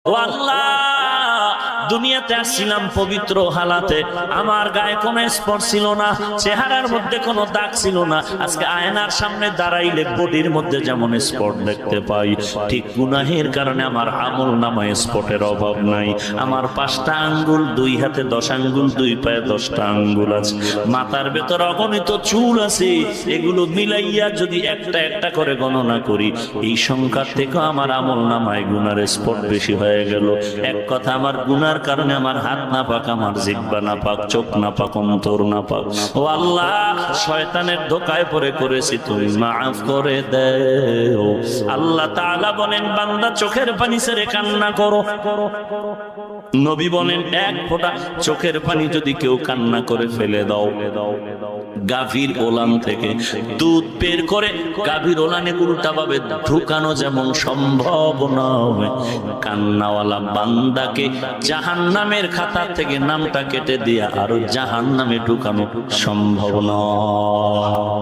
ও আল্লাহ, দুনিয়াতে আসছিলাম পবিত্র হালাতে, আমার গায়ে কোনো স্পট ছিল না, চেহারার মধ্যে কোনো দাগ ছিল না। আজকে আয়নার সামনে দাঁড়াইলে বডির মধ্যে যেমন স্পট দেখতে পাই, ঠিক গুনাহের কারণে আমার আমল নামায় স্পটের অভাব নাই। আমার 5টা আঙ্গুল, 2 হাতে 10 আঙ্গুল, 2 পায়ে 10টা আঙ্গুল আছে, মাথার ভেতর অগণিত চুল আছে। এগুলো মিলাইয়া যদি একটা একটা করে গণনা করি, এই সংখ্যার থেকে আমার আমল নামায় গুনার স্পট বেশি হয়ে গেল। এক কথা, আমার গুনার কারণে আমার হাত না পাক, আমার জিহ্বা না পাক, চোখ না পাক, অন্তর না পাক। ও আল্লাহ, শয়তানের ধোকায় পড়ে করেছি, তুমি মাফ করে দেও। আল্লাহ তাআলা বলেন, বান্দা চোখের পানি ছেড়ে কান্না করো। নবী বলেন, 1 ফোঁটা চোখের পানি যদি কেউ কান্না করে ফেলে দাও, গাভীর ওলান থেকে দুধ বের করে গাভীর ওলানে উল্টাভাবে ঢুকানো যেমন সম্ভব নয়, কান্নাওয়ালা বান্দাকে জাহান্নামের খাতা থেকে নামটা কেটে দিয়া আরো জাহান্নামে ঢুকানো সম্ভব নয়।